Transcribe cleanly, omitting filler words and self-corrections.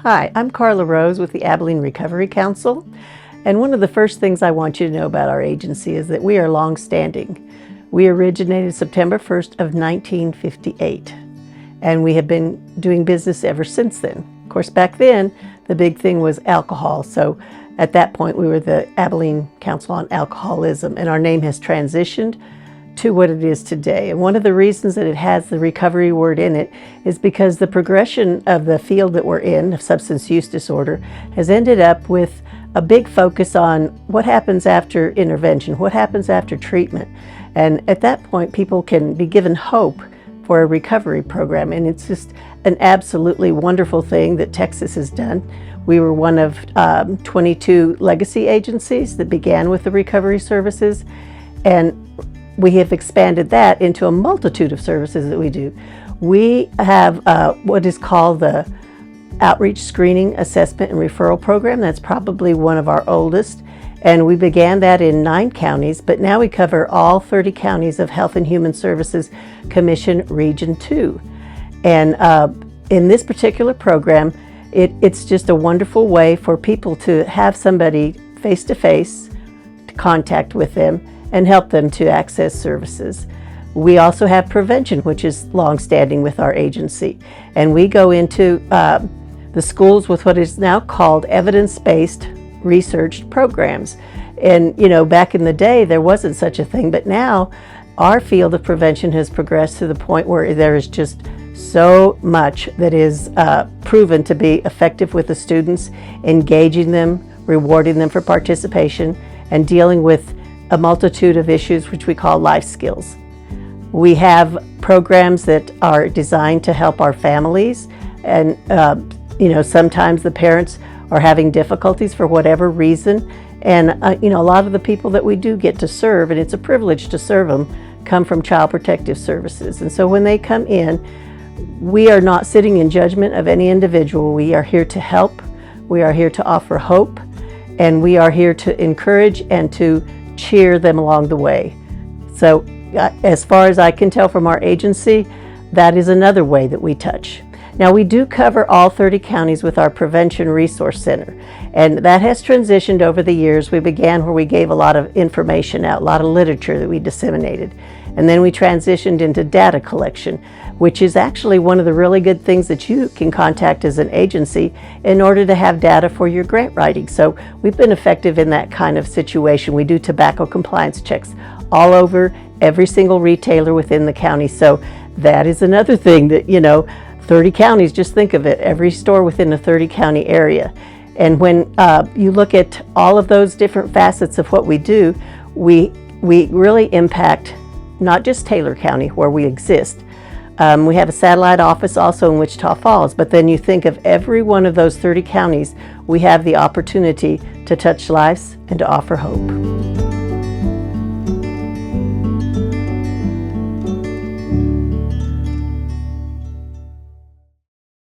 Hi, I'm Karla with the Abilene Recovery Council, and one of the first things I want you to know about our agency is that we are long-standing. We originated September 1st of 1958, and we have been doing business ever since then. Of course, back then, the big thing was alcohol, so at that point we were the Abilene Council on Alcoholism, and our name has transitioned to what it is today. And one of the reasons that it has the recovery word in it is because the progression of the field that we're in, of substance use disorder, has ended up with a big focus on what happens after intervention, what happens after treatment. And at that point, people can be given hope for a recovery program. And it's just an absolutely wonderful thing that Texas has done. We were one of 22 legacy agencies that began with the recovery services. And we have expanded that into a multitude of services that we do. We have what is called the Outreach Screening, Assessment, and Referral Program. That's probably one of our oldest. And we began that in 9 counties, but now we cover all 30 counties of Health and Human Services Commission Region 2. And in this particular program, it's just a wonderful way for people to have somebody face-to-face to contact with them and help them to access services. We also have prevention, which is long-standing with our agency. And we go into the schools with what is now called evidence-based researched programs. And back in the day, there wasn't such a thing, but now our field of prevention has progressed to the point where there is just so much that is proven to be effective with the students, engaging them, rewarding them for participation, and dealing with a multitude of issues which we call life skills. We have programs that are designed to help our families, and sometimes the parents are having difficulties for whatever reason, and a lot of the people that we do get to serve, and it's a privilege to serve them, come from Child Protective Services. And so when they come in, we are not sitting in judgment of any individual. We are here to help, we are here to offer hope, and we are here to encourage and to cheer them along the way. So as far as I can tell from our agency, that is another way that we touch. Now, we do cover all 30 counties with our Prevention Resource Center, and that has transitioned over the years. We began where we gave a lot of information out, a lot of literature that we disseminated, and then we transitioned into data collection, which is actually one of the really good things that you can contact as an agency in order to have data for your grant writing. So we've been effective in that kind of situation. We do tobacco compliance checks all over every single retailer within the county. So that is another thing that, 30 counties, just think of it, every store within a 30 county area. And when you look at all of those different facets of what we do, we really impact not just Taylor County where we exist. We have a satellite office also in Wichita Falls, but then you think of every one of those 30 counties, we have the opportunity to touch lives and to offer hope.